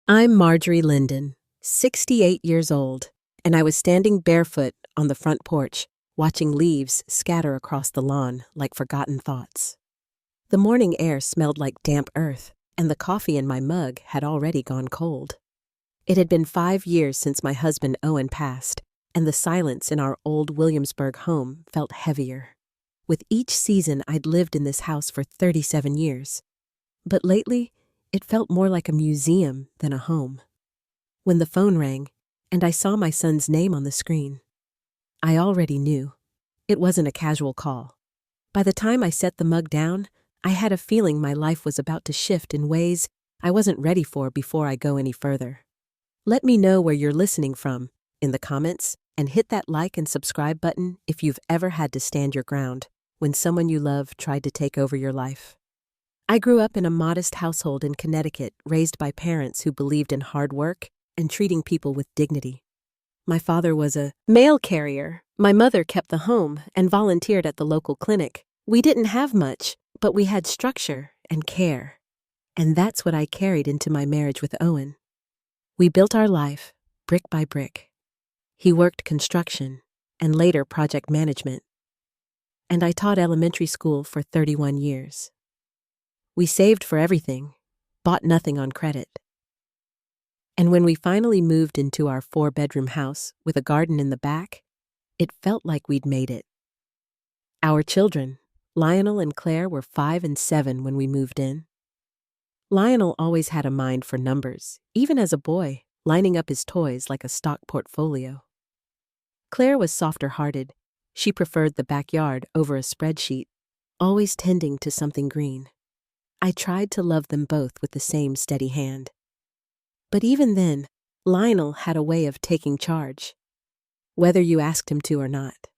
I'm Marjorie Linden, 68 years old, and I was standing barefoot on the front porch, watching leaves scatter across the lawn like forgotten thoughts. The morning air smelled like damp earth, and the coffee in my mug had already gone cold. It had been 5 years since my husband Owen passed, and the silence in our old Williamsburg home felt heavier. With each season, I'd lived in this house for 37 years. But lately, it felt more like a museum than a home. When the phone rang, and I saw my son's name on the screen, I already knew. It wasn't a casual call. By the time I set the mug down, I had a feeling my life was about to shift in ways I wasn't ready for before I go any further. Let me know where you're listening from in the comments, and hit that like and subscribe button if you've ever had to stand your ground when someone you love tried to take over your life. I grew up in a modest household in Connecticut, raised by parents who believed in hard work and treating people with dignity. My father was a mail carrier. My mother kept the home and volunteered at the local clinic. We didn't have much, but we had structure and care. And that's what I carried into my marriage with Owen. We built our life, brick by brick. He worked construction and later project management. And I taught elementary school for 31 years. We saved for everything, bought nothing on credit. And when we finally moved into our 4-bedroom house with a garden in the back, it felt like we'd made it. Our children, Lionel and Claire, were 5 and 7 when we moved in. Lionel always had a mind for numbers, even as a boy, lining up his toys like a stock portfolio. Claire was softer-hearted. She preferred the backyard over a spreadsheet, always tending to something green. I tried to love them both with the same steady hand. But even then, Lionel had a way of taking charge, whether you asked him to or not.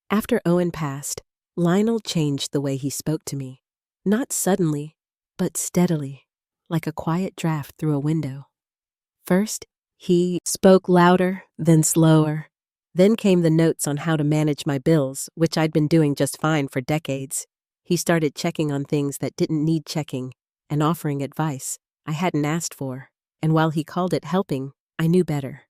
After Owen passed, Lionel changed the way he spoke to me, not suddenly, but steadily, like a quiet draft through a window. First, he spoke louder, then slower. Then came the notes on how to manage my bills, which I'd been doing just fine for decades. He started checking on things that didn't need checking and offering advice I hadn't asked for. And while he called it helping, I knew better.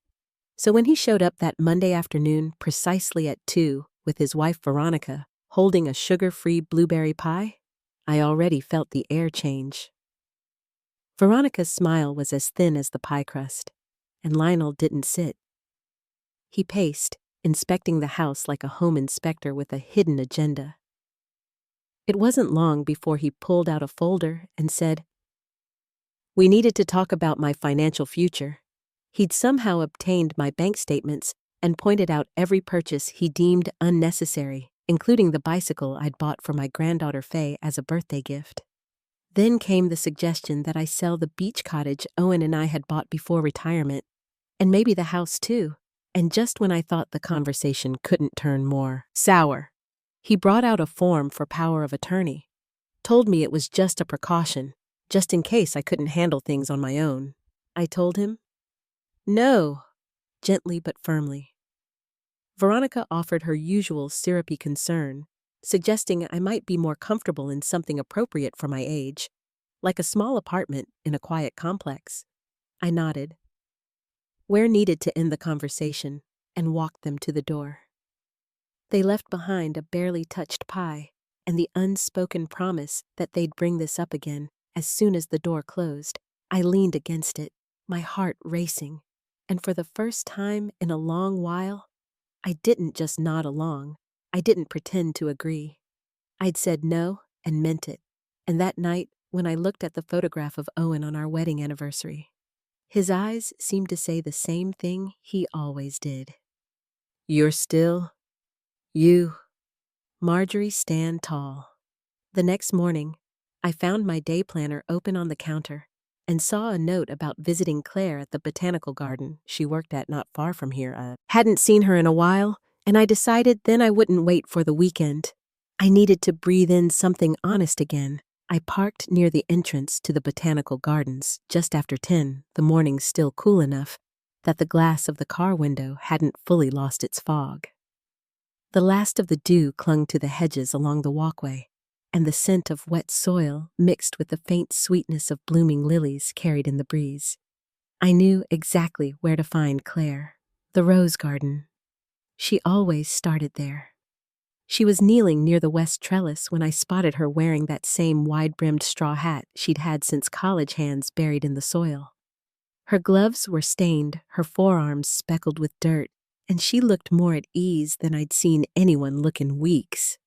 So when he showed up that Monday afternoon precisely at 2 with his wife Veronica holding a sugar-free blueberry pie, I already felt the air change. Veronica's smile was as thin as the pie crust, and Lionel didn't sit. He paced, inspecting the house like a home inspector with a hidden agenda. It wasn't long before he pulled out a folder and said, "We needed to talk about my financial future." He'd somehow obtained my bank statements and pointed out every purchase he deemed unnecessary, including the bicycle I'd bought for my granddaughter Faye as a birthday gift. Then came the suggestion that I sell the beach cottage Owen and I had bought before retirement, and maybe the house too. And just when I thought the conversation couldn't turn more sour, he brought out a form for power of attorney, told me it was just a precaution, just in case I couldn't handle things on my own. I told him, "No," gently but firmly. Veronica offered her usual syrupy concern, suggesting I might be more comfortable in something appropriate for my age, like a small apartment in a quiet complex. I nodded. Ware needed to end the conversation and walked them to the door. They left behind a barely touched pie and the unspoken promise that they'd bring this up again as soon as the door closed. I leaned against it, my heart racing, and for the first time in a long while, I didn't just nod along. I didn't pretend to agree. I'd said no and meant it, and that night when I looked at the photograph of Owen on our wedding anniversary, his eyes seemed to say the same thing he always did. "You're still you." Marjorie, stand tall. The next morning, I found my day planner open on the counter and saw a note about visiting Claire at the botanical garden she worked at not far from here. Hadn't seen her in a while, and I decided then I wouldn't wait for the weekend. I needed to breathe in something honest again. I parked near the entrance to the botanical gardens just after 10, the morning still cool enough that the glass of the car window hadn't fully lost its fog. The last of the dew clung to the hedges along the walkway, and the scent of wet soil mixed with the faint sweetness of blooming lilies carried in the breeze. I knew exactly where to find Claire. The rose garden. She always started there. She was kneeling near the west trellis when I spotted her wearing that same wide-brimmed straw hat she'd had since college hands buried in the soil. Her gloves were stained, her forearms speckled with dirt, and she looked more at ease than I'd seen anyone look in weeks.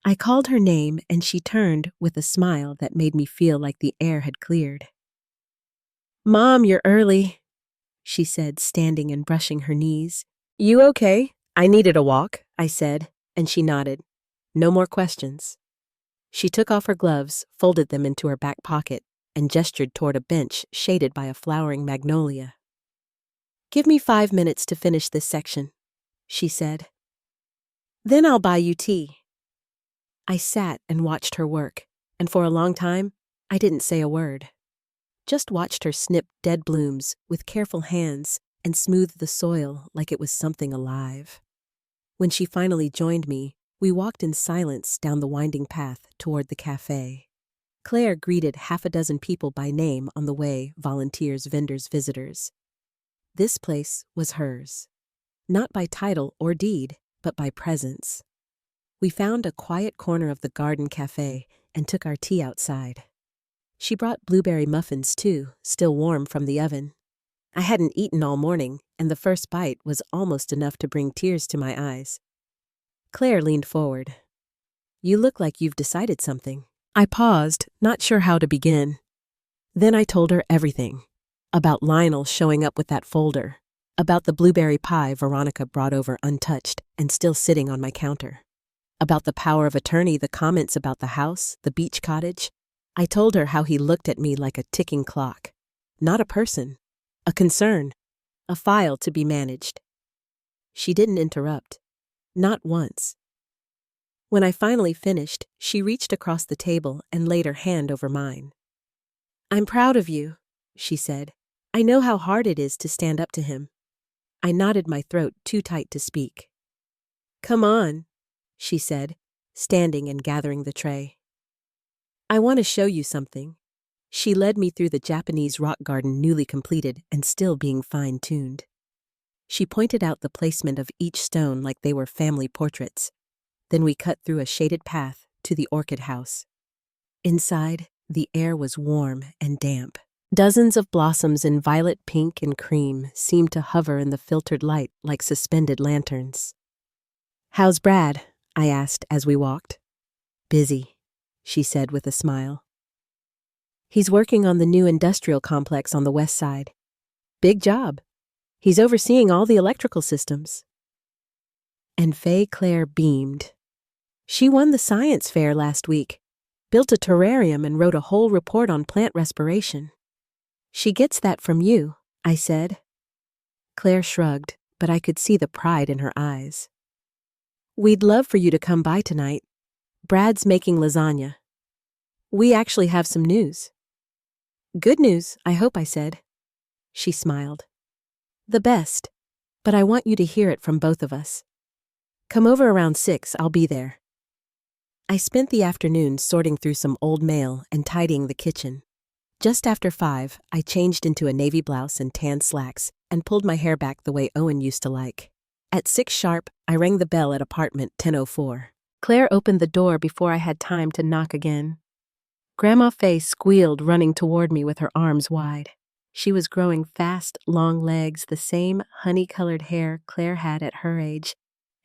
I called her name, and she turned with a smile that made me feel like the air had cleared. "Mom, you're early," she said, standing and brushing her knees. "You okay?" "I needed a walk," I said, and she nodded. No more questions. She took off her gloves, folded them into her back pocket, and gestured toward a bench shaded by a flowering magnolia. "Give me 5 minutes to finish this section," she said. "Then I'll buy you tea." I sat and watched her work, and for a long time, I didn't say a word. Just watched her snip dead blooms with careful hands and smooth the soil like it was something alive. When she finally joined me, we walked in silence down the winding path toward the cafe. Claire greeted 6 people by name on the way, volunteers, vendors, visitors. This place was hers. Not by title or deed, but by presence. We found a quiet corner of the garden cafe and took our tea outside. She brought blueberry muffins too, still warm from the oven. I hadn't eaten all morning, and the first bite was almost enough to bring tears to my eyes. Claire leaned forward. "You look like you've decided something." I paused, not sure how to begin. Then I told her everything. About Lionel showing up with that folder. About the blueberry pie Veronica brought over untouched and still sitting on my counter. About the power of attorney, the comments about the house, the beach cottage. I told her how he looked at me like a ticking clock. Not a person. A concern. A file to be managed. She didn't interrupt. Not once. When I finally finished, she reached across the table and laid her hand over mine. "I'm proud of you," she said. "I know how hard it is to stand up to him." I knotted my throat too tight to speak. "Come on," she said, standing and gathering the tray. "I want to show you something." She led me through the Japanese rock garden newly completed and still being fine-tuned. She pointed out the placement of each stone like they were family portraits. Then we cut through a shaded path to the orchid house. Inside, the air was warm and damp. Dozens of blossoms in violet, pink, and cream seemed to hover in the filtered light like suspended lanterns. "How's Brad?" I asked as we walked. "Busy," she said with a smile. "He's working on the new industrial complex on the west side. Big job. He's overseeing all the electrical systems." And Fay Claire beamed. "She won the science fair last week, built a terrarium and wrote a whole report on plant respiration." "She gets that from you," I said. Claire shrugged, but I could see the pride in her eyes. "We'd love for you to come by tonight. Brad's making lasagna. We actually have some news." "Good news, I hope," I said. She smiled. "The best, but I want you to hear it from both of us. Come over around 6, I'll be there." I spent the afternoon sorting through some old mail and tidying the kitchen. Just after 5, I changed into a navy blouse and tan slacks and pulled my hair back the way Owen used to like. At 6 sharp, I rang the bell at apartment 1004. Claire opened the door before I had time to knock again. Grandma Fay squealed, running toward me with her arms wide. She was growing fast, long legs, the same honey-colored hair Claire had at her age,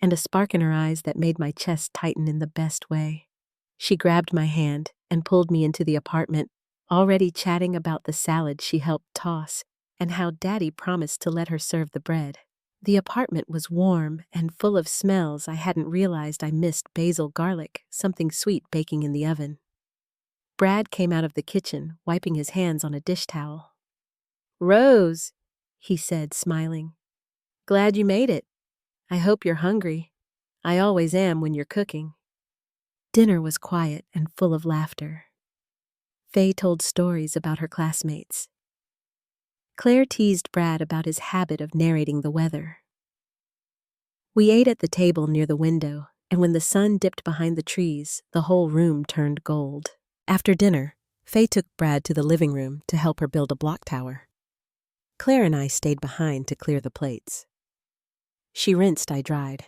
and a spark in her eyes that made my chest tighten in the best way. She grabbed my hand and pulled me into the apartment, already chatting about the salad she helped toss and how Daddy promised to let her serve the bread. The apartment was warm and full of smells I hadn't realized I missed: basil, garlic, something sweet baking in the oven. Brad came out of the kitchen, wiping his hands on a dish towel. "Rose," he said, smiling. "Glad you made it. I hope you're hungry. I always am when you're cooking." Dinner was quiet and full of laughter. Faye told stories about her classmates. Claire teased Brad about his habit of narrating the weather. We ate at the table near the window, and when the sun dipped behind the trees, the whole room turned gold. After dinner, Faye took Brad to the living room to help her build a block tower. Claire and I stayed behind to clear the plates. She rinsed, I dried.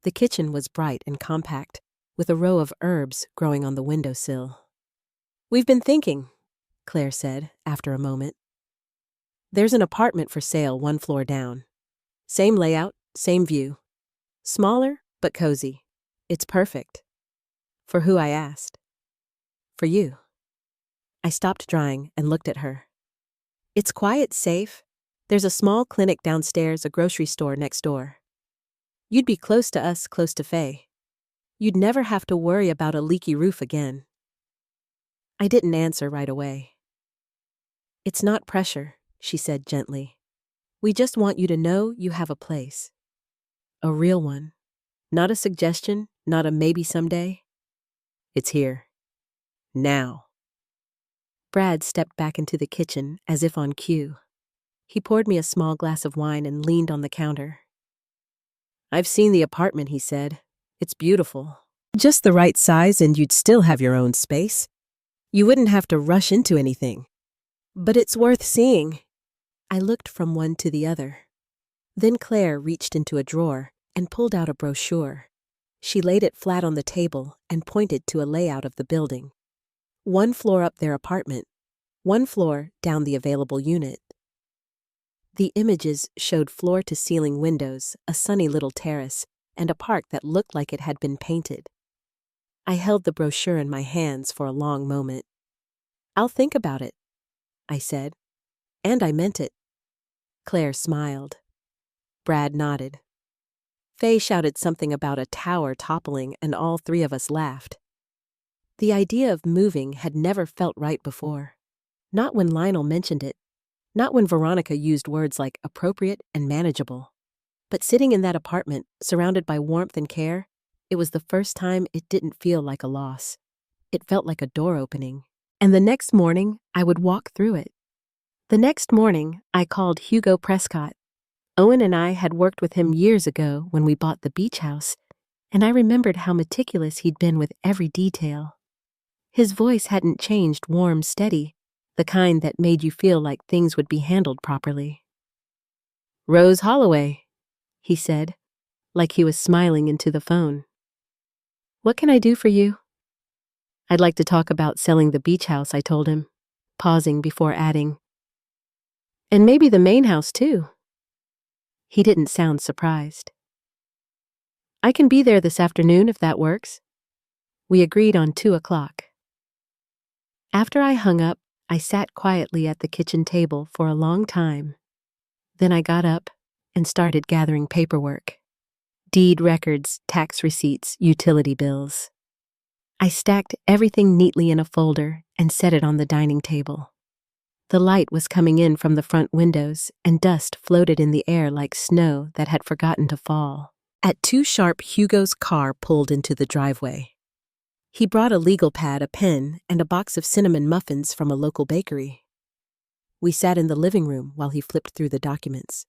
The kitchen was bright and compact, with a row of herbs growing on the windowsill. "We've been thinking," Claire said after a moment. "There's an apartment for sale 1 floor down. Same layout, same view. Smaller, but cozy. It's perfect." "For who?" I asked. "For you." I stopped drying and looked at her. "It's quiet, safe. There's a small clinic downstairs, a grocery store next door. You'd be close to us, close to Faye. You'd never have to worry about a leaky roof again." I didn't answer right away. "It's not pressure," she said gently. "We just want you to know you have a place. A real one. Not a suggestion, not a maybe someday. It's here. Now." Brad stepped back into the kitchen as if on cue. He poured me a small glass of wine and leaned on the counter. "I've seen the apartment," he said. "It's beautiful. Just the right size and you'd still have your own space. You wouldn't have to rush into anything. But it's worth seeing." I looked from one to the other. Then Claire reached into a drawer and pulled out a brochure. She laid it flat on the table and pointed to a layout of the building. 1 floor up their apartment, 1 floor down the available unit. The images showed floor-to-ceiling windows, a sunny little terrace, and a park that looked like it had been painted. I held the brochure in my hands for a long moment. "I'll think about it," I said. And I meant it. Claire smiled. Brad nodded. Faye shouted something about a tower toppling, and all three of us laughed. The idea of moving had never felt right before. Not when Lionel mentioned it. Not when Veronica used words like appropriate and manageable. But sitting in that apartment, surrounded by warmth and care, it was the first time it didn't feel like a loss. It felt like a door opening. And the next morning, I would walk through it. The next morning, I called Hugo Prescott. Owen and I had worked with him years ago when we bought the beach house, and I remembered how meticulous he'd been with every detail. His voice hadn't changed, warm, steady, the kind that made you feel like things would be handled properly. "Rose Holloway," he said, like he was smiling into the phone. "What can I do for you?" "I'd like to talk about selling the beach house," I told him, pausing before adding, "and maybe the main house too." He didn't sound surprised. "I can be there this afternoon if that works." We agreed on 2:00. After I hung up, I sat quietly at the kitchen table for a long time. Then I got up and started gathering paperwork. Deed records, tax receipts, utility bills. I stacked everything neatly in a folder and set it on the dining table. The light was coming in from the front windows, and dust floated in the air like snow that had forgotten to fall. At 2 sharp, Hugo's car pulled into the driveway. He brought a legal pad, a pen, and a box of cinnamon muffins from a local bakery. We sat in the living room while he flipped through the documents.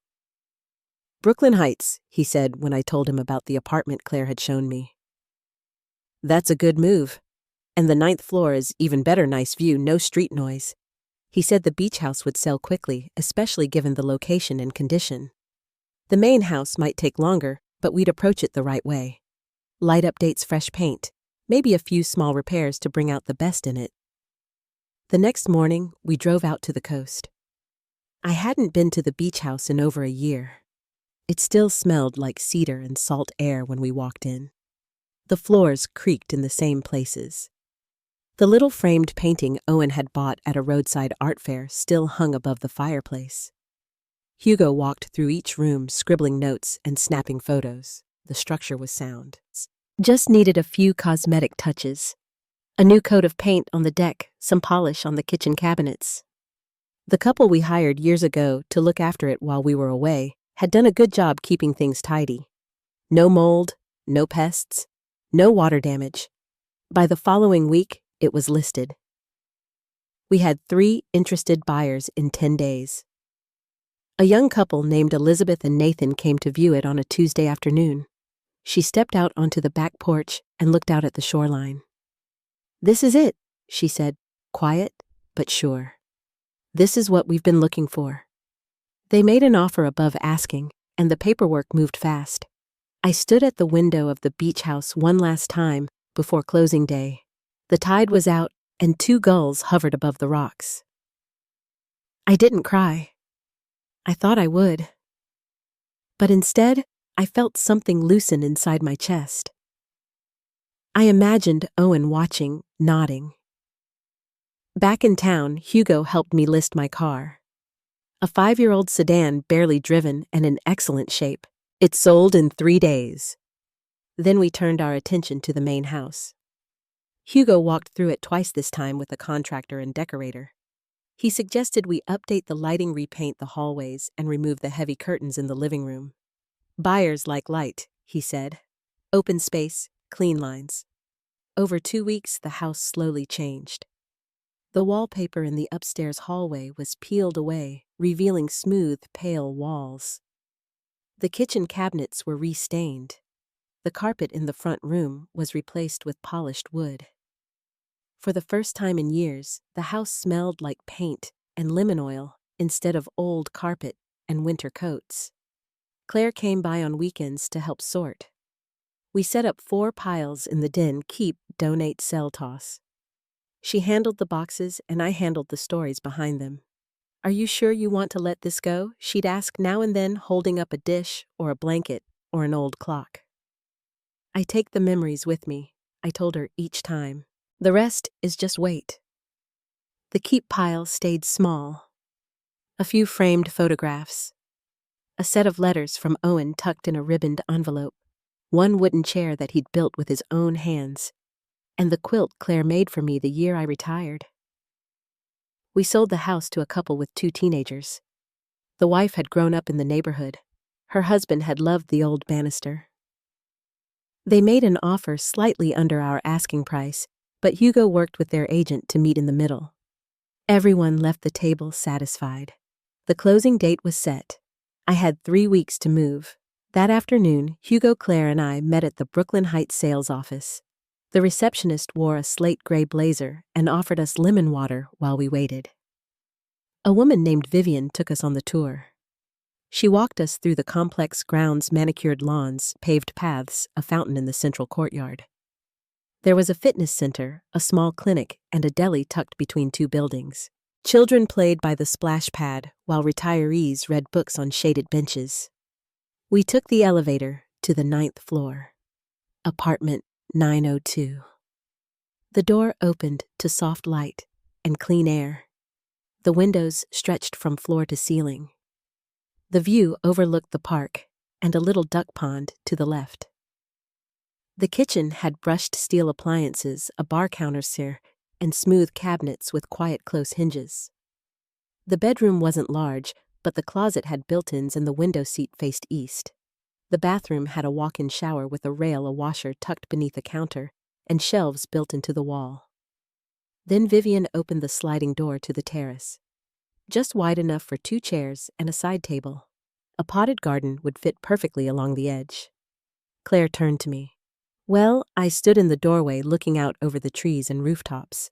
"Brooklyn Heights," he said when I told him about the apartment Claire had shown me. "That's a good move. And the 9th floor is even better, nice view, no street noise." He said the beach house would sell quickly, especially given the location and condition. The main house might take longer, but we'd approach it the right way. Light updates, fresh paint, maybe a few small repairs to bring out the best in it. The next morning, we drove out to the coast. I hadn't been to the beach house in over a year. It still smelled like cedar and salt air when we walked in. The floors creaked in the same places. The little framed painting Owen had bought at a roadside art fair still hung above the fireplace. Hugo walked through each room, scribbling notes and snapping photos. The structure was sound. Just needed a few cosmetic touches. A new coat of paint on the deck, some polish on the kitchen cabinets. The couple we hired years ago to look after it while we were away had done a good job keeping things tidy. No mold, no pests, no water damage. By the following week, it was listed. We had 3 interested buyers in 10 days. A young couple named Elizabeth and Nathan came to view it on a Tuesday afternoon. She stepped out onto the back porch and looked out at the shoreline. "This is it," she said, quiet but sure. "This is what we've been looking for." They made an offer above asking, and the paperwork moved fast. I stood at the window of the beach house one last time before closing day. The tide was out, and 2 gulls hovered above the rocks. I didn't cry. I thought I would. But instead, I felt something loosen inside my chest. I imagined Owen watching, nodding. Back in town, Hugo helped me list my car. A 5-year-old sedan, barely driven and in excellent shape. It sold in 3 days. Then we turned our attention to the main house. Hugo walked through it twice this time with a contractor and decorator. He suggested we update the lighting, repaint the hallways, and remove the heavy curtains in the living room. Buyers like light, he said. Open space, clean lines. Over 2 weeks, the house slowly changed. The wallpaper in the upstairs hallway was peeled away, revealing smooth, pale walls. The kitchen cabinets were restained. The carpet in the front room was replaced with polished wood. For the first time in years, the house smelled like paint and lemon oil instead of old carpet and winter coats. Claire came by on weekends to help sort. We set up 4 piles in the den: keep, donate, sell, toss. She handled the boxes and I handled the stories behind them. Are you sure you want to let this go? She'd ask now and then, holding up a dish or a blanket or an old clock. I take the memories with me, I told her each time. The rest is just weight. The keep pile stayed small. A few framed photographs. A set of letters from Owen tucked in a ribboned envelope. 1 wooden chair that he'd built with his own hands. And the quilt Claire made for me the year I retired. We sold the house to a couple with 2 teenagers. The wife had grown up in the neighborhood. Her husband had loved the old banister. They made an offer slightly under our asking price, but Hugo worked with their agent to meet in the middle. Everyone left the table satisfied. The closing date was set. I had 3 weeks to move. That afternoon, Hugo, Claire, and I met at the Brooklyn Heights sales office. The receptionist wore a slate gray blazer and offered us lemon water while we waited. A woman named Vivian took us on the tour. She walked us through the complex grounds, manicured lawns, paved paths, a fountain in the central courtyard. There was a fitness center, a small clinic, and a deli tucked between 2 buildings. Children played by the splash pad while retirees read books on shaded benches. We took the elevator to the 9th floor. Apartment 902. The door opened to soft light and clean air. The windows stretched from floor to ceiling. The view overlooked the park and a little duck pond to the left. The kitchen had brushed steel appliances, a bar countertop, and smooth cabinets with quiet close hinges. The bedroom wasn't large, but the closet had built-ins and the window seat faced east. The bathroom had a walk-in shower with a rail, a washer tucked beneath a counter, and shelves built into the wall. Then Vivian opened the sliding door to the terrace. Just wide enough for 2 chairs and a side table. A potted garden would fit perfectly along the edge. Claire turned to me. Well, I stood in the doorway looking out over the trees and rooftops.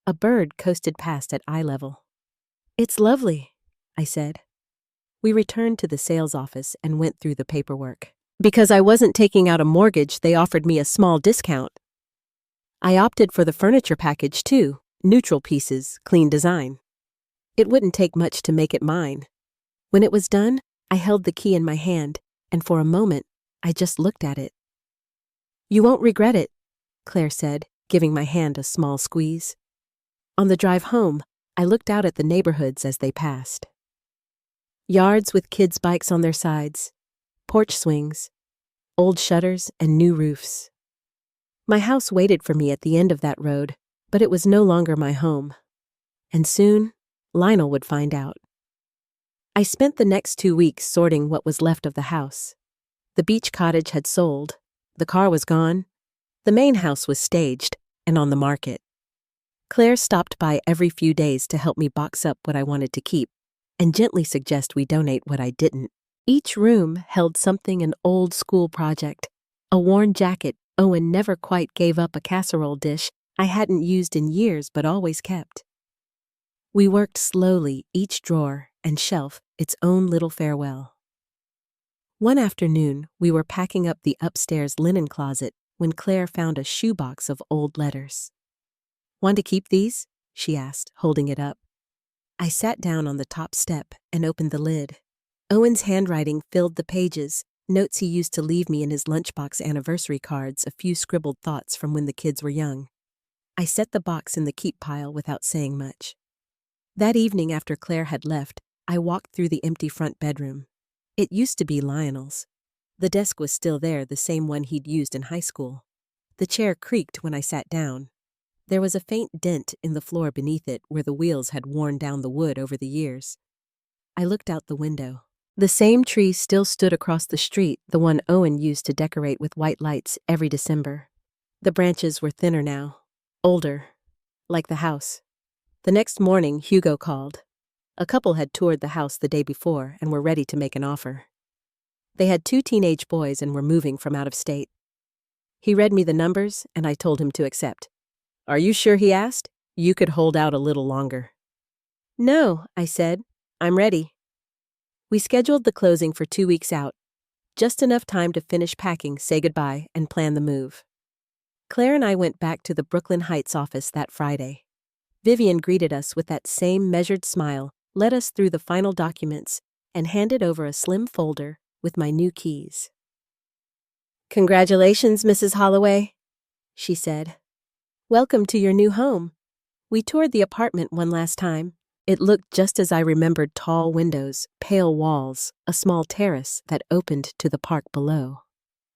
A bird coasted past at eye level. It's lovely, I said. We returned to the sales office and went through the paperwork. Because I wasn't taking out a mortgage, they offered me a small discount. I opted for the furniture package too, neutral pieces, clean design. It wouldn't take much to make it mine. When it was done, I held the key in my hand, and for a moment, I just looked at it. You won't regret it, Claire said, giving my hand a small squeeze. On the drive home, I looked out at the neighborhoods as they passed. Yards with kids' bikes on their sides, porch swings, old shutters, and new roofs. My house waited for me at the end of that road, but it was no longer my home. And soon, Lionel would find out. I spent the next 2 weeks sorting what was left of the house. The beach cottage had sold, the car was gone, the main house was staged and on the market. Claire stopped by every few days to help me box up what I wanted to keep and gently suggest we donate what I didn't. Each room held something: an old school project, a worn jacket Owen never quite gave up, a casserole dish I hadn't used in years but always kept. We worked slowly, each drawer, and shelf its own little farewell. One afternoon, we were packing up the upstairs linen closet when Claire found a shoebox of old letters. "Want to keep these?" she asked, holding it up. I sat down on the top step and opened the lid. Owen's handwriting filled the pages, notes he used to leave me in his lunchbox anniversary cards, a few scribbled thoughts from when the kids were young. I set the box in the keep pile without saying much. That evening after Claire had left, I walked through the empty front bedroom. It used to be Lionel's. The desk was still there, the same one he'd used in high school. The chair creaked when I sat down. There was a faint dent in the floor beneath it where the wheels had worn down the wood over the years. I looked out the window. The same tree still stood across the street, the one Owen used to decorate with white lights every December. The branches were thinner now, older, like the house. The next morning, Hugo called. A couple had toured the house the day before and were ready to make an offer. They had 2 teenage boys and were moving from out of state. He read me the numbers, and I told him to accept. "Are you sure?" he asked. "You could hold out a little longer." "No," I said. "I'm ready." We scheduled the closing for 2 weeks out, just enough time to finish packing, say goodbye, and plan the move. Claire and I went back to the Brooklyn Heights office that Friday. Vivian greeted us with that same measured smile, led us through the final documents, and handed over a slim folder with my new keys. "Congratulations, Mrs. Holloway," she said. "Welcome to your new home. We toured the apartment one last time. It looked just as I remembered: tall windows, pale walls, a small terrace that opened to the park below.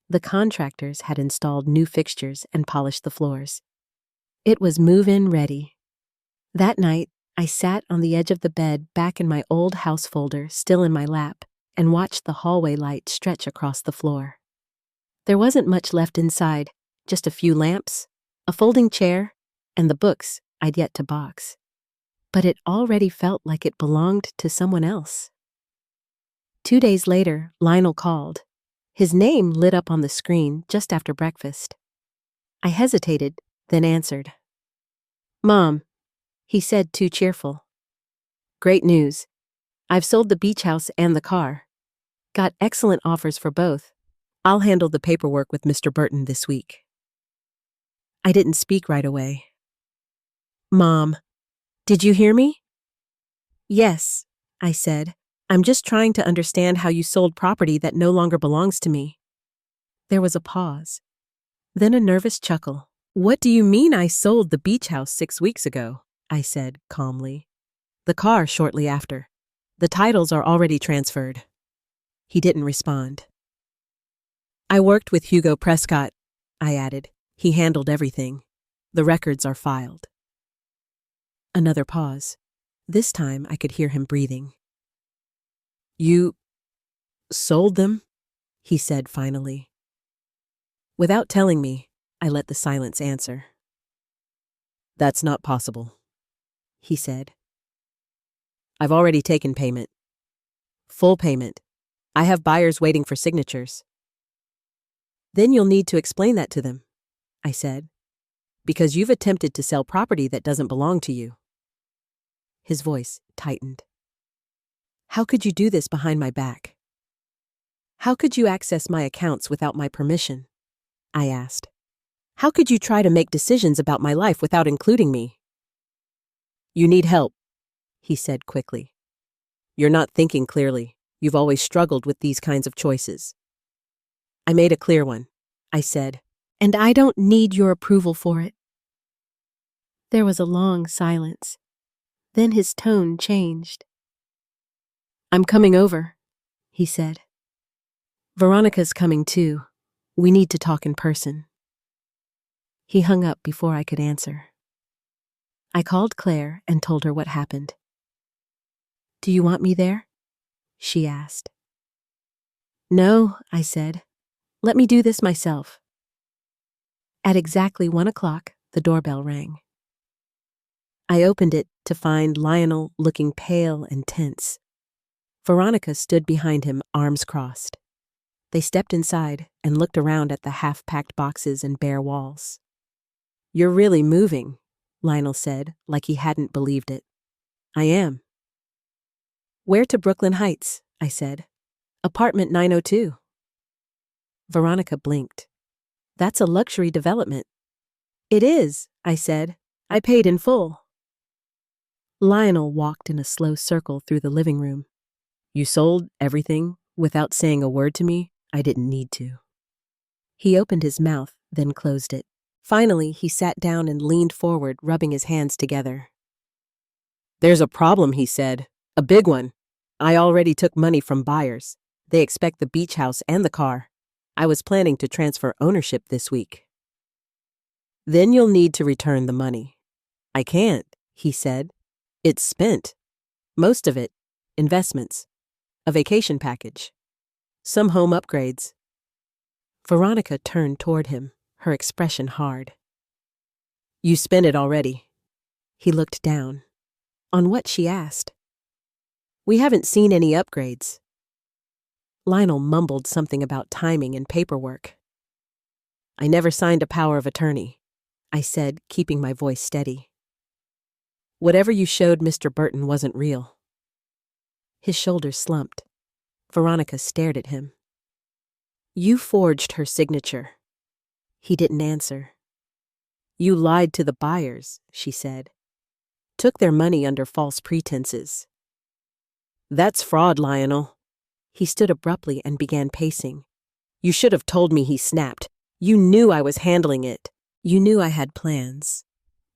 The contractors had installed new fixtures and polished the floors. It was move-in ready. That night, I sat on the edge of the bed back in my old house folder still in my lap and watched the hallway light stretch across the floor. There wasn't much left inside, just a few lamps, a folding chair, and the books I'd yet to box. But it already felt like it belonged to someone else. 2 days later, Lionel called. His name lit up on the screen just after breakfast. I hesitated, then answered. "Mom," he said, too cheerful. "Great news. I've sold the beach house and the car. Got excellent offers for both. I'll handle the paperwork with Mr. Burton this week." I didn't speak right away. "Mom, did you hear me?" "Yes," I said. "I'm just trying to understand how you sold property that no longer belongs to me." There was a pause, then a nervous chuckle. "What do you mean I sold the beach house 6 weeks ago?" I said calmly. "The car shortly after. The titles are already transferred." He didn't respond. "I worked with Hugo Prescott," I added. "He handled everything. The records are filed." Another pause. This time I could hear him breathing. "You sold them?" he said finally. Without telling me, I let the silence answer. "That's not possible," he said. "I've already taken payment. Full payment. I have buyers waiting for signatures." "Then you'll need to explain that to them," I said, "because you've attempted to sell property that doesn't belong to you." His voice tightened. "How could you do this behind my back? How could you access my accounts without my permission?" I asked. "How could you try to make decisions about my life without including me?" "You need help," he said quickly. "You're not thinking clearly. You've always struggled with these kinds of choices." "I made a clear one," I said, "and I don't need your approval for it." There was a long silence. Then his tone changed. "I'm coming over," he said. "Veronica's coming too. We need to talk in person." He hung up before I could answer. I called Claire and told her what happened. "Do you want me there?" she asked. "No," I said. "Let me do this myself." At exactly 1 o'clock, the doorbell rang. I opened it to find Lionel looking pale and tense. Veronica stood behind him, arms crossed. They stepped inside and looked around at the half-packed boxes and bare walls. "You're really moving," Lionel said, like he hadn't believed it. "I am." Where to Brooklyn Heights? I said. Apartment 902. Veronica blinked. That's a luxury development. It is, I said. I paid in full. Lionel walked in a slow circle through the living room. You sold everything without saying a word to me? I didn't need to. He opened his mouth, then closed it. Finally, he sat down and leaned forward, rubbing his hands together. There's a problem, he said. A big one. I already took money from buyers. They expect the beach house and the car. I was planning to transfer ownership this week. Then you'll need to return the money. I can't, he said. It's spent. Most of it. Investments. A vacation package. Some home upgrades. Veronica turned toward him, her expression hard. You spent it already. He looked down. On what, she asked. We haven't seen any upgrades. Lionel mumbled something about timing and paperwork. I never signed a power of attorney, I said, keeping my voice steady. Whatever you showed Mr. Burton wasn't real. His shoulders slumped. Veronica stared at him. You forged her signature. He didn't answer. You lied to the buyers, she said. Took their money under false pretenses. That's fraud, Lionel. He stood abruptly and began pacing. You should have told me, he snapped. You knew I was handling it. You knew I had plans.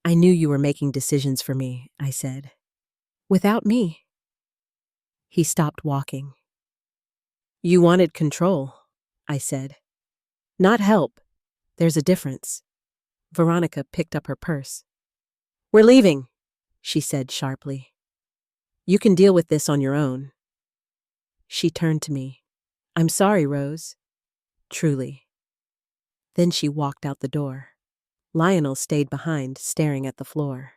I knew you were making decisions for me, I said. Without me. He stopped walking. You wanted control, I said. Not help. There's a difference. Veronica picked up her purse. We're leaving, she said sharply. You can deal with this on your own. She turned to me. I'm sorry, Rose. Truly. Then she walked out the door. Lionel stayed behind, staring at the floor.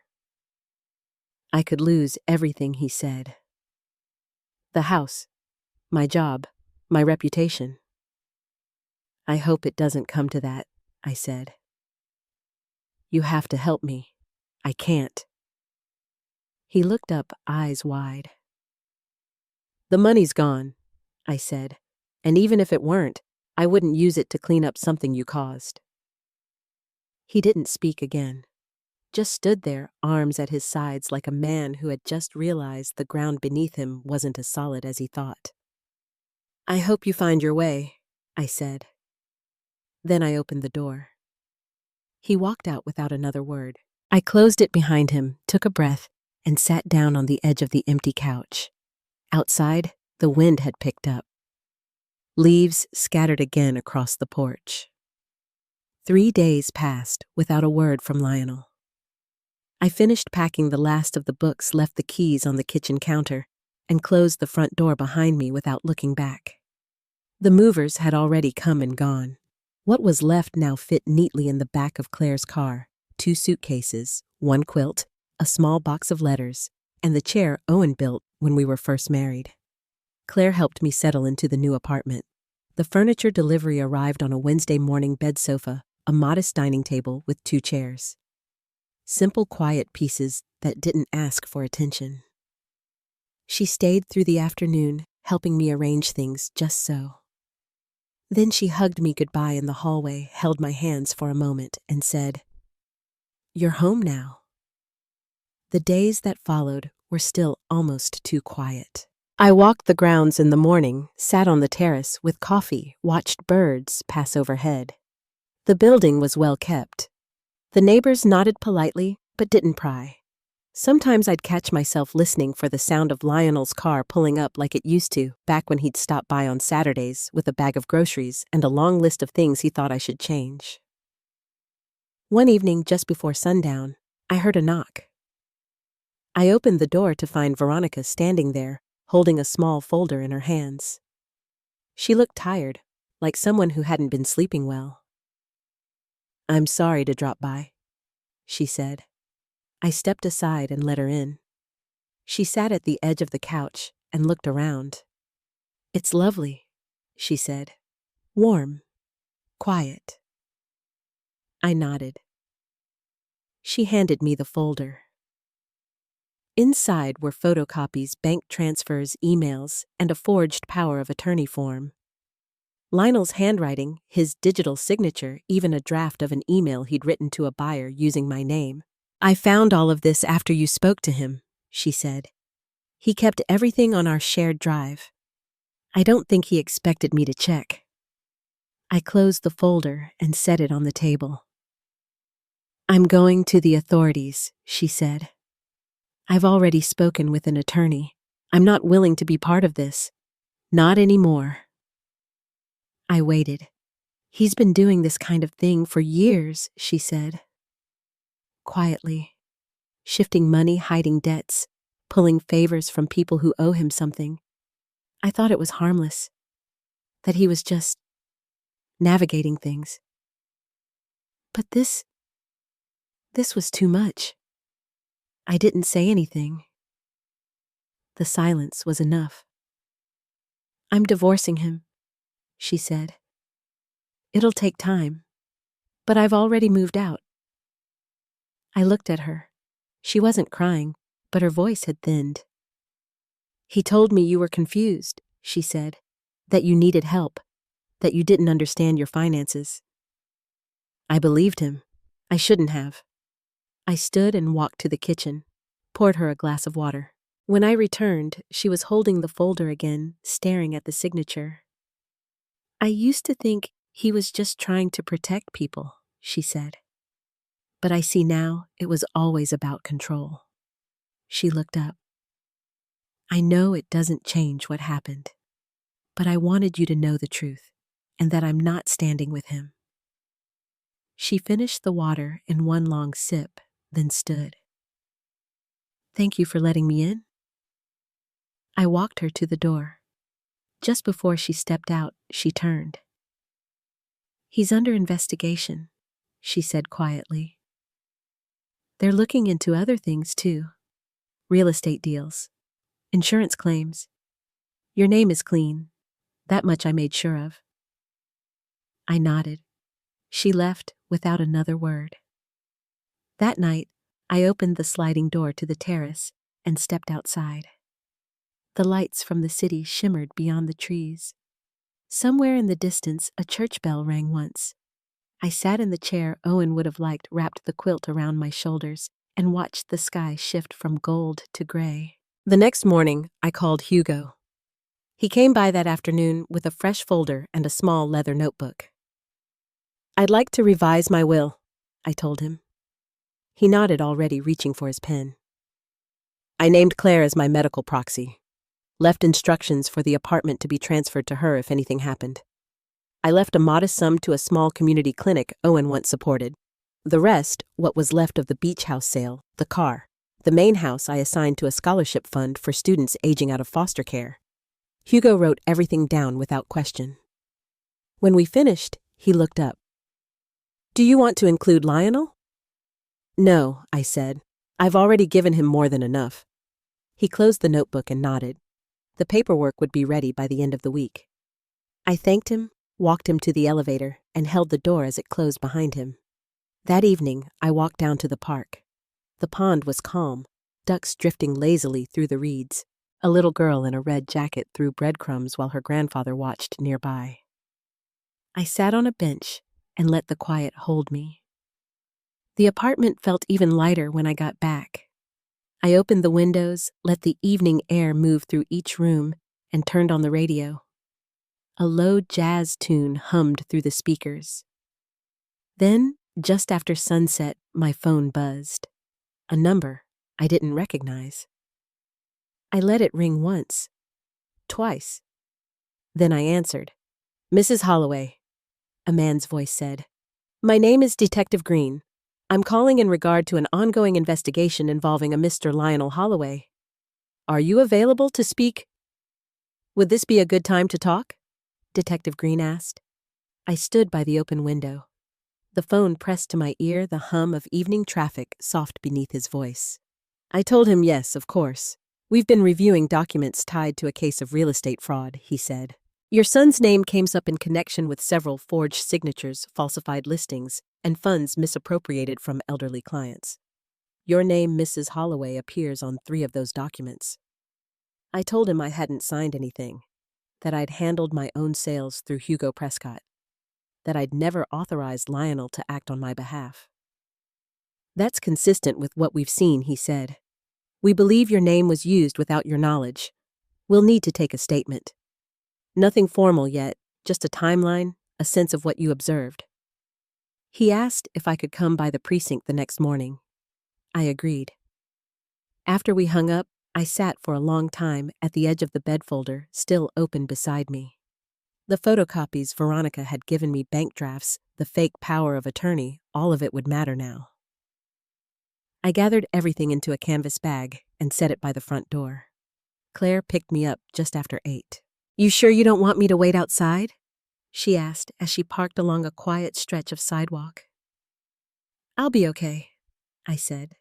I could lose everything, he said. The house, my job, my reputation. I hope it doesn't come to that, I said. You have to help me. I can't. He looked up, eyes wide. The money's gone, I said, and even if it weren't, I wouldn't use it to clean up something you caused. He didn't speak again, just stood there, arms at his sides like a man who had just realized the ground beneath him wasn't as solid as he thought. I hope you find your way, I said. Then I opened the door. He walked out without another word. I closed it behind him, took a breath, and sat down on the edge of the empty couch. Outside, the wind had picked up. Leaves scattered again across the porch. 3 days passed without a word from Lionel. I finished packing the last of the books, left the keys on the kitchen counter, and closed the front door behind me without looking back. The movers had already come and gone. What was left now fit neatly in the back of Claire's car: 2 suitcases, 1 quilt, a small box of letters, and the chair Owen built when we were first married. Claire helped me settle into the new apartment. The furniture delivery arrived on a Wednesday morning: bed sofa, a modest dining table with 2 chairs. Simple, quiet pieces that didn't ask for attention. She stayed through the afternoon, helping me arrange things just so. Then she hugged me goodbye in the hallway, held my hands for a moment, and said, "You're home now." The days that followed were still almost too quiet. I walked the grounds in the morning, sat on the terrace with coffee, watched birds pass overhead. The building was well kept. The neighbors nodded politely, but didn't pry. Sometimes I'd catch myself listening for the sound of Lionel's car pulling up like it used to, back when he'd stop by on Saturdays with a bag of groceries and a long list of things he thought I should change. One evening, just before sundown, I heard a knock. I opened the door to find Veronica standing there, holding a small folder in her hands. She looked tired, like someone who hadn't been sleeping well. "I'm sorry to drop by," she said. I stepped aside and let her in. She sat at the edge of the couch and looked around. "It's lovely," she said. "Warm. Quiet." I nodded. She handed me the folder. Inside were photocopies, bank transfers, emails, and a forged power of attorney form. Lionel's handwriting, his digital signature, even a draft of an email he'd written to a buyer using my name. "I found all of this after you spoke to him," she said. "He kept everything on our shared drive. I don't think he expected me to check." I closed the folder and set it on the table. "I'm going to the authorities," she said. "I've already spoken with an attorney. I'm not willing to be part of this. Not anymore." I waited. "He's been doing this kind of thing for years," she said. Quietly. Shifting money, hiding debts, pulling favors from people who owe him something. I thought it was harmless. That he was just navigating things. But this was too much. I didn't say anything. The silence was enough. "I'm divorcing him," she said. "It'll take time, but I've already moved out." I looked at her. She wasn't crying, but her voice had thinned. "He told me you were confused," she said, "that you needed help, that you didn't understand your finances." I believed him. I shouldn't have. I stood and walked to the kitchen, poured her a glass of water. When I returned, she was holding the folder again, staring at the signature. "I used to think he was just trying to protect people," she said. "But I see now it was always about control." She looked up. "I know it doesn't change what happened, but I wanted you to know the truth, and that I'm not standing with him." She finished the water in one long sip, then stood. "Thank you for letting me in." I walked her to the door. Just before she stepped out, she turned. "He's under investigation," she said quietly. "They're looking into other things too. Real estate deals, insurance claims. Your name is clean. That much I made sure of." I nodded. She left without another word. That night, I opened the sliding door to the terrace and stepped outside. The lights from the city shimmered beyond the trees. Somewhere in the distance, a church bell rang once. I sat in the chair Owen would have liked, wrapped the quilt around my shoulders, and watched the sky shift from gold to gray. The next morning, I called Hugo. He came by that afternoon with a fresh folder and a small leather notebook. "I'd like to revise my will," I told him. He nodded, already reaching for his pen. "I named Claire as my medical proxy. Left instructions for the apartment to be transferred to her if anything happened. I left a modest sum to a small community clinic Owen once supported. The rest, what was left of the beach house sale, the car, the main house I assigned to a scholarship fund for students aging out of foster care." Hugo wrote everything down without question. When we finished, he looked up. "Do you want to include Lionel?" "No," I said. "I've already given him more than enough." He closed the notebook and nodded. The paperwork would be ready by the end of the week. I thanked him, walked him to the elevator, and held the door as it closed behind him. That evening, I walked down to the park. The pond was calm, ducks drifting lazily through the reeds. A little girl in a red jacket threw breadcrumbs while her grandfather watched nearby. I sat on a bench and let the quiet hold me. The apartment felt even lighter when I got back. I opened the windows, let the evening air move through each room, and turned on the radio. A low jazz tune hummed through the speakers. Then, just after sunset, my phone buzzed. A number I didn't recognize. I let it ring once, twice. Then I answered. "Mrs. Holloway," a man's voice said. "My name is Detective Green. I'm calling in regard to an ongoing investigation involving a Mr. Lionel Holloway. Are you available to speak?" "Would this be a good time to talk?" Detective Green asked. I stood by the open window. The phone pressed to my ear, the hum of evening traffic soft beneath his voice. I told him yes, of course. "We've been reviewing documents tied to a case of real estate fraud," he said. "Your son's name came up in connection with several forged signatures, falsified listings, and funds misappropriated from elderly clients." Your name, Mrs. Holloway, appears on 3 of those documents. I told him I hadn't signed anything, that I'd handled my own sales through Hugo Prescott, that I'd never authorized Lionel to act on my behalf. That's consistent with what we've seen, he said. We believe your name was used without your knowledge. We'll need to take a statement. Nothing formal yet, just a timeline, a sense of what you observed. He asked if I could come by the precinct the next morning. I agreed. After we hung up, I sat for a long time at the edge of the bed folder, still open beside me. The photocopies Veronica had given me, bank drafts, the fake power of attorney, all of it would matter now. I gathered everything into a canvas bag and set it by the front door. Claire picked me up just after 8. You sure you don't want me to wait outside? She asked as she parked along a quiet stretch of sidewalk. I'll be okay, I said.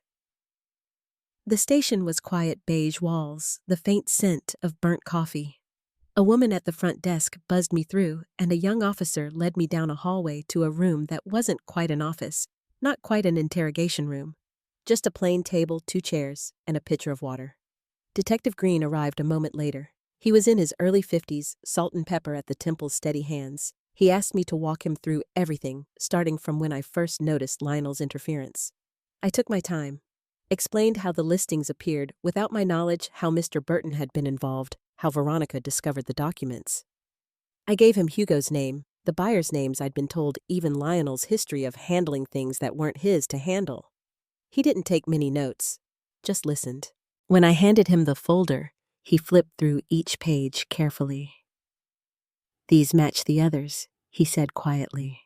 The station was quiet beige walls, the faint scent of burnt coffee. A woman at the front desk buzzed me through, and a young officer led me down a hallway to a room that wasn't quite an office, not quite an interrogation room. Just a plain table, 2 chairs, and a pitcher of water. Detective Green arrived a moment later. He was in his early 50s, salt and pepper at the temple's steady hands. He asked me to walk him through everything, starting from when I first noticed Lionel's interference. I took my time, explained how the listings appeared without my knowledge, how Mr. Burton had been involved, how Veronica discovered the documents. I gave him Hugo's name, the buyers' names I'd been told, even Lionel's history of handling things that weren't his to handle. He didn't take many notes, just listened. When I handed him the folder, he flipped through each page carefully. These match the others, he said quietly.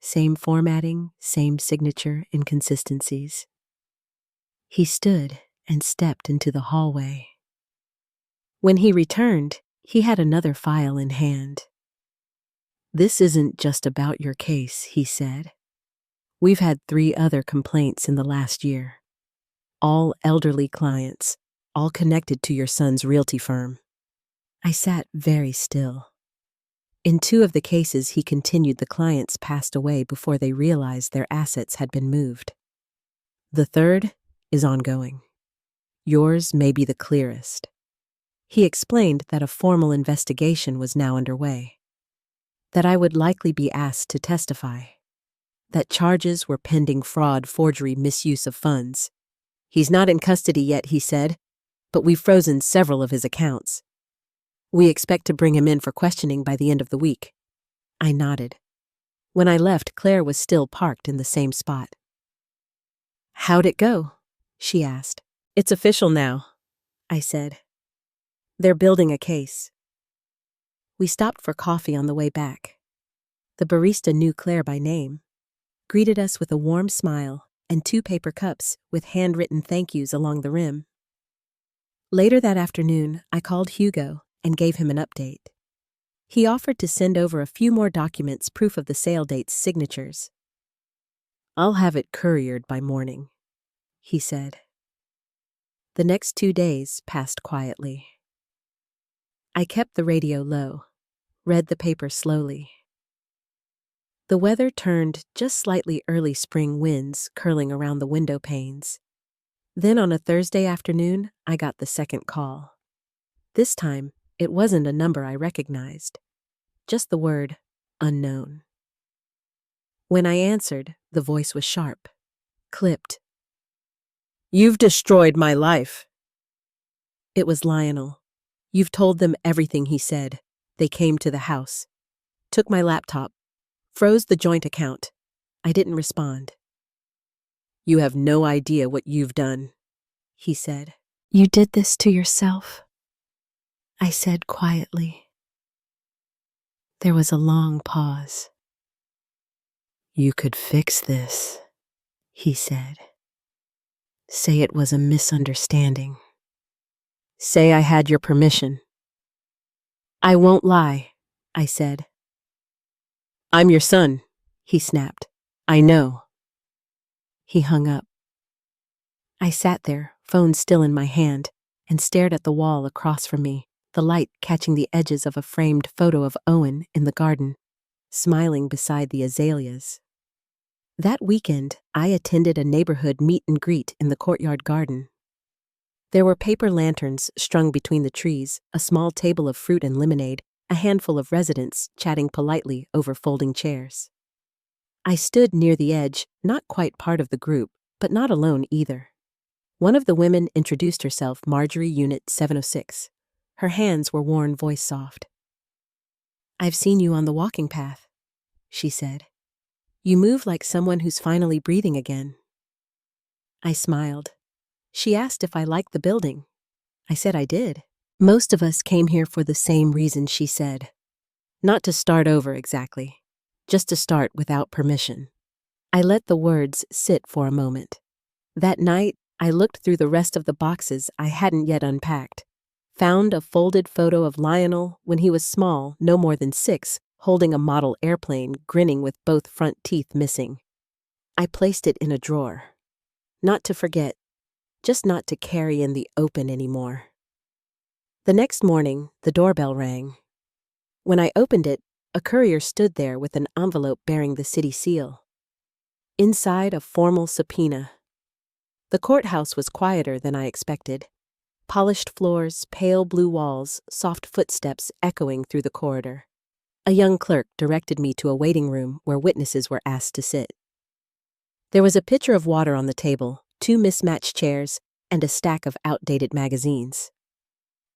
Same formatting, same signature inconsistencies. He stood and stepped into the hallway. When he returned, he had another file in hand. This isn't just about your case, he said. We've had 3 other complaints in the last year. All elderly clients, all connected to your son's realty firm. I sat very still. In 2 of the cases, he continued, the clients passed away before they realized their assets had been moved. The 3rd is ongoing. Yours may be the clearest. He explained that a formal investigation was now underway, that I would likely be asked to testify, that charges were pending fraud, forgery, misuse of funds. He's not in custody yet, he said, but we've frozen several of his accounts. We expect to bring him in for questioning by the end of the week. I nodded. When I left, Claire was still parked in the same spot. How'd it go? She asked. It's official now, I said. They're building a case. We stopped for coffee on the way back. The barista knew Claire by name, greeted us with a warm smile and 2 paper cups with handwritten thank yous along the rim. Later that afternoon, I called Hugo and gave him an update. He offered to send over a few more documents, proof of the sale date's signatures. I'll have it couriered by morning, he said. The next 2 days passed quietly. I kept the radio low, read the paper slowly. The weather turned, just slightly early spring winds curling around the window panes. Then on a Thursday afternoon, I got the second call. This time, it wasn't a number I recognized, just the word unknown. When I answered, the voice was sharp, clipped. You've destroyed my life. It was Lionel. You've told them everything, he said. They came to the house, took my laptop, froze the joint account. I didn't respond. You have no idea what you've done, he said. You did this to yourself, I said quietly. There was a long pause. You could fix this, he said. Say it was a misunderstanding. Say I had your permission. I won't lie, I said. I'm your son, he snapped. I know. He hung up. I sat there, phone still in my hand, and stared at the wall across from me, the light catching the edges of a framed photo of Owen in the garden, smiling beside the azaleas. That weekend, I attended a neighborhood meet and greet in the courtyard garden. There were paper lanterns strung between the trees, a small table of fruit and lemonade, a handful of residents chatting politely over folding chairs. I stood near the edge, not quite part of the group, but not alone either. One of the women introduced herself, Marjorie Unit 706. Her hands were worn voice soft. "I've seen you on the walking path," she said. "You move like someone who's finally breathing again." I smiled. She asked if I liked the building. I said I did. "Most of us came here for the same reason," she said. "Not to start over exactly, just to start without permission." I let the words sit for a moment. That night, I looked through the rest of the boxes I hadn't yet unpacked. Found a folded photo of Lionel when he was small, no more than 6, holding a model airplane, grinning with both front teeth missing. I placed it in a drawer. Not to forget, just not to carry in the open anymore. The next morning, the doorbell rang. When I opened it, a courier stood there with an envelope bearing the city seal. Inside, a formal subpoena. The courthouse was quieter than I expected. Polished floors, pale blue walls, soft footsteps echoing through the corridor. A young clerk directed me to a waiting room where witnesses were asked to sit. There was a pitcher of water on the table, 2 mismatched chairs, and a stack of outdated magazines.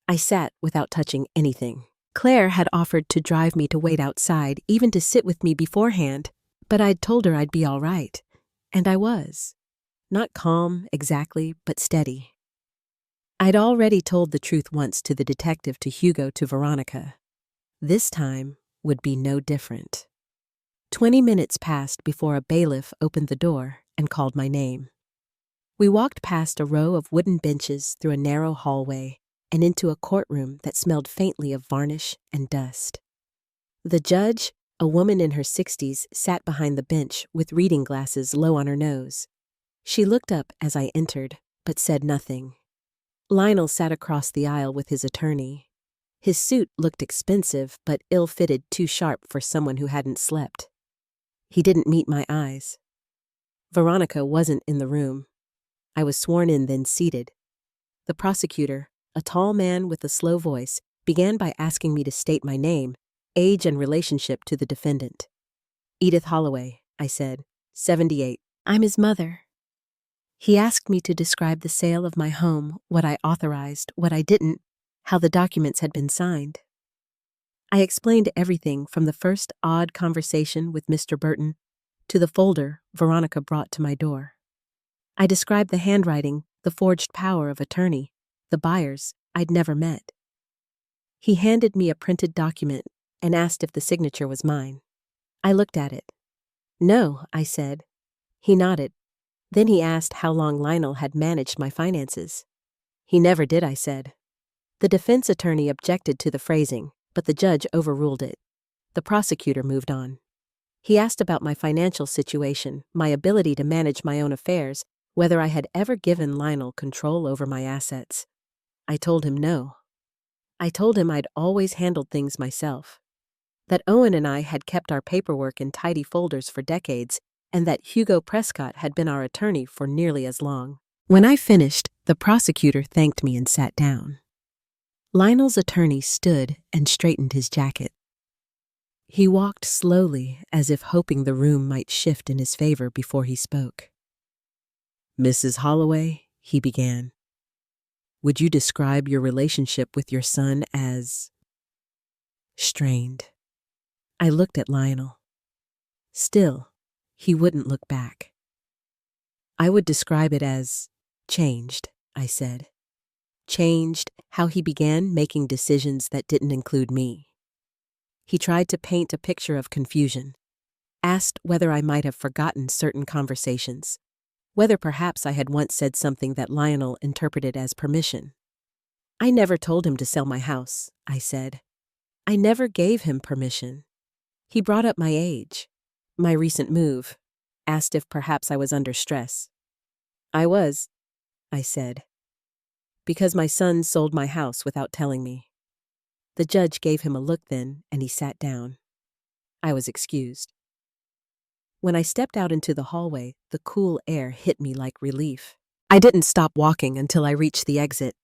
I sat without touching anything. Claire had offered to drive me to wait outside, even to sit with me beforehand, but I'd told her I'd be all right. And I was. Not calm, exactly, but steady. I'd already told the truth once to the detective, to Hugo, to Veronica. This time would be no different. 20 minutes passed before a bailiff opened the door and called my name. We walked past a row of wooden benches through a narrow hallway and into a courtroom that smelled faintly of varnish and dust. The judge, a woman in her 60s, sat behind the bench with reading glasses low on her nose. She looked up as I entered, but said nothing. Lionel sat across the aisle with his attorney. His suit looked expensive, but ill-fitted, too sharp for someone who hadn't slept. He didn't meet my eyes. Veronica wasn't in the room. I was sworn in, then seated. The prosecutor, a tall man with a slow voice, began by asking me to state my name, age, and relationship to the defendant. "Edith Holloway," I said, 78. "I'm his mother." He asked me to describe the sale of my home, what I authorized, what I didn't, how the documents had been signed. I explained everything from the first odd conversation with Mr. Burton to the folder Veronica brought to my door. I described the handwriting, the forged power of attorney, the buyers I'd never met. He handed me a printed document and asked if the signature was mine. I looked at it. "No," I said. He nodded. Then he asked how long Lionel had managed my finances. "He never did," I said. The defense attorney objected to the phrasing, but the judge overruled it. The prosecutor moved on. He asked about my financial situation, my ability to manage my own affairs, whether I had ever given Lionel control over my assets. I told him no. I told him I'd always handled things myself, that Owen and I had kept our paperwork in tidy folders for decades, and that Hugo Prescott had been our attorney for nearly as long. When I finished, the prosecutor thanked me and sat down. Lionel's attorney stood and straightened his jacket. He walked slowly, as if hoping the room might shift in his favor before he spoke. "Mrs. Holloway," he began, "would you describe your relationship with your son as strained?" I looked at Lionel. Still, he wouldn't look back. "I would describe it as changed," I said. Changed how he began making decisions that didn't include me. He tried to paint a picture of confusion, asked whether I might have forgotten certain conversations, whether perhaps I had once said something that Lionel interpreted as permission. "I never told him to sell my house," I said. "I never gave him permission. He brought up my age, my recent move, asked if perhaps I was under stress. I was," I said, "because my son sold my house without telling me." The judge gave him a look then, and he sat down. I was excused. When I stepped out into the hallway, the cool air hit me like relief. I didn't stop walking until I reached the exit.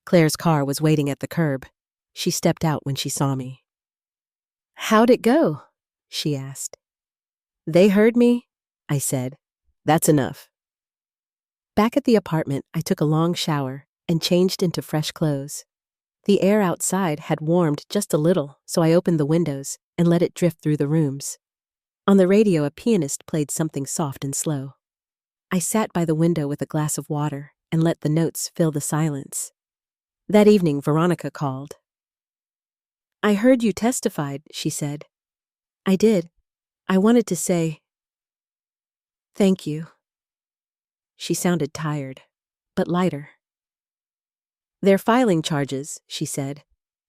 Claire's car was waiting at the curb. She stepped out when she saw me. "How'd it go?" she asked. "They heard me," I said. "That's enough." Back at the apartment, I took a long shower and changed into fresh clothes. The air outside had warmed just a little, so I opened the windows and let it drift through the rooms. On the radio, a pianist played something soft and slow. I sat by the window with a glass of water and let the notes fill the silence. That evening, Veronica called. "I heard you testified," she said. "I did. I wanted to say thank you." She sounded tired, but lighter. "They're filing charges," she said,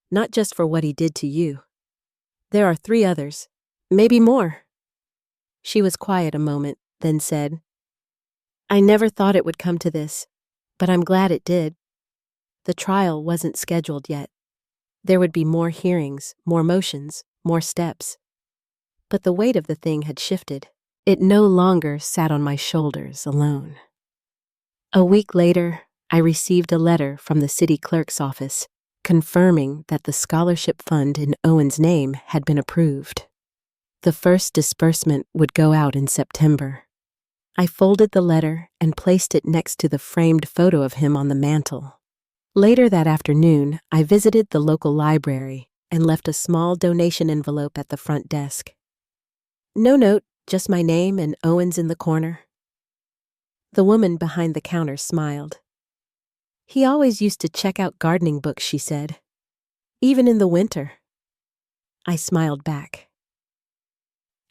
"not just for what he did to you. There are 3 others, maybe more." She was quiet a moment, then said, "I never thought it would come to this, but I'm glad it did. The trial wasn't scheduled yet. There would be more hearings, more motions, more steps. But the weight of the thing had shifted. It no longer sat on my shoulders alone." A week later, I received a letter from the city clerk's office confirming that the scholarship fund in Owen's name had been approved. The first disbursement would go out in September. I folded the letter and placed it next to the framed photo of him on the mantel. Later that afternoon, I visited the local library and left a small donation envelope at the front desk. No note, just my name and Owen's in the corner. The woman behind the counter smiled. "He always used to check out gardening books," she said. "Even in the winter." I smiled back.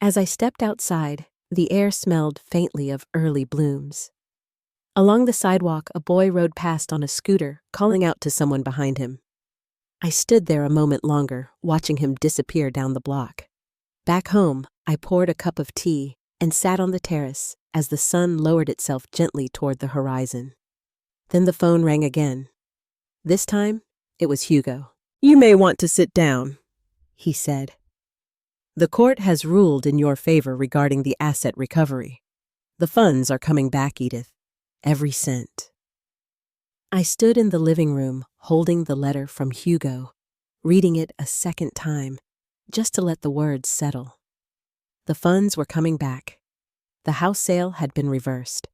As I stepped outside, the air smelled faintly of early blooms. Along the sidewalk, a boy rode past on a scooter, calling out to someone behind him. I stood there a moment longer, watching him disappear down the block. Back home, I poured a cup of tea and sat on the terrace as the sun lowered itself gently toward the horizon. Then the phone rang again. This time, it was Hugo. "You may want to sit down," he said. "The court has ruled in your favor regarding the asset recovery. The funds are coming back, Edith. Every cent." I stood in the living room, holding the letter from Hugo, reading it a second time, just to let the words settle. The funds were coming back. The house sale had been reversed.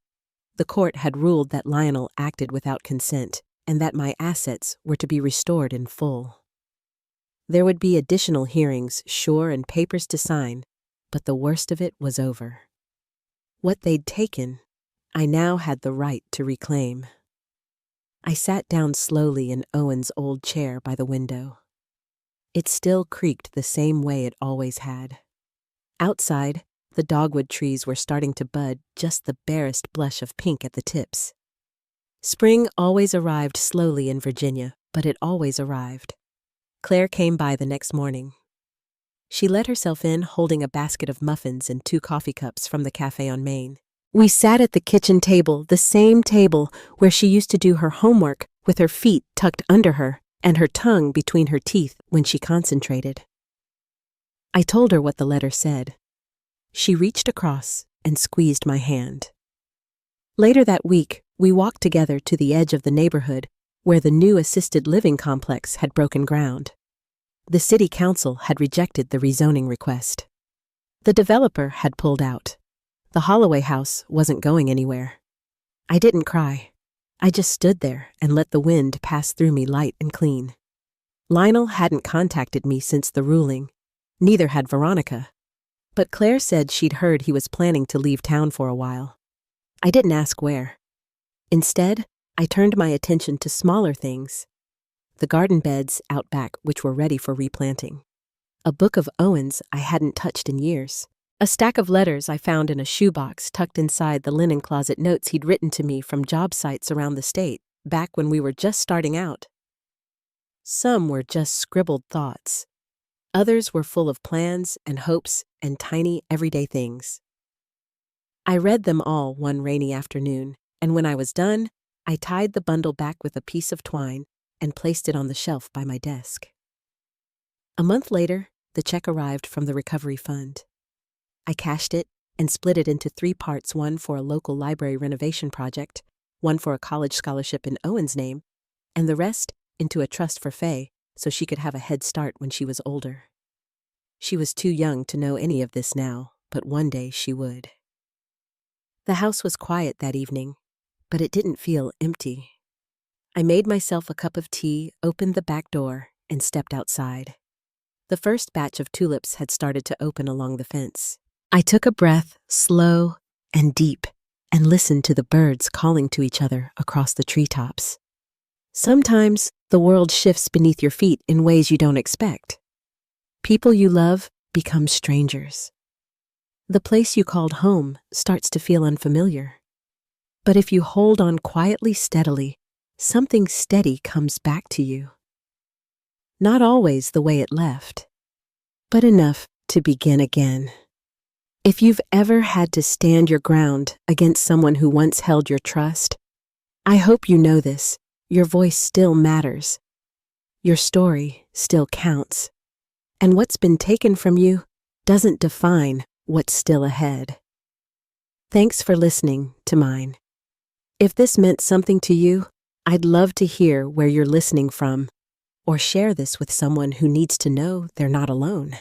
The court had ruled that Lionel acted without consent and that my assets were to be restored in full. There would be additional hearings, sure, and papers to sign, but the worst of it was over. What they'd taken, I now had the right to reclaim. I sat down slowly in Owen's old chair by the window. It still creaked the same way it always had. Outside, the dogwood trees were starting to bud just the barest blush of pink at the tips. Spring always arrived slowly in Virginia, but it always arrived. Claire came by the next morning. She let herself in holding a basket of muffins and 2 coffee cups from the cafe on Main. We sat at the kitchen table, the same table where she used to do her homework with her feet tucked under her and her tongue between her teeth when she concentrated. I told her what the letter said. She reached across and squeezed my hand. Later that week, we walked together to the edge of the neighborhood where the new assisted living complex had broken ground. The city council had rejected the rezoning request. The developer had pulled out. The Holloway house wasn't going anywhere. I didn't cry. I just stood there and let the wind pass through me light and clean. Lionel hadn't contacted me since the ruling. Neither had Veronica. But Claire said she'd heard he was planning to leave town for a while. I didn't ask where. Instead, I turned my attention to smaller things. The garden beds out back which were ready for replanting. A book of Owen's I hadn't touched in years. A stack of letters I found in a shoebox tucked inside the linen closet notes he'd written to me from job sites around the state, back when we were just starting out. Some were just scribbled thoughts. Others were full of plans and hopes and tiny everyday things. I read them all one rainy afternoon, and when I was done, I tied the bundle back with a piece of twine and placed it on the shelf by my desk. A month later, the check arrived from the recovery fund. I cashed it and split it into 3 parts, one for a local library renovation project, one for a college scholarship in Owen's name, and the rest into a trust for Faye so she could have a head start when she was older. She was too young to know any of this now, but one day she would. The house was quiet that evening, but it didn't feel empty. I made myself a cup of tea, opened the back door, and stepped outside. The first batch of tulips had started to open along the fence. I took a breath, slow and deep, and listened to the birds calling to each other across the treetops. Sometimes the world shifts beneath your feet in ways you don't expect. People you love become strangers. The place you called home starts to feel unfamiliar. But if you hold on quietly, steadily, something steady comes back to you. Not always the way it left, but enough to begin again. If you've ever had to stand your ground against someone who once held your trust, I hope you know this. Your voice still matters. Your story still counts. And what's been taken from you doesn't define what's still ahead. Thanks for listening to mine. If this meant something to you, I'd love to hear where you're listening from, or share this with someone who needs to know they're not alone.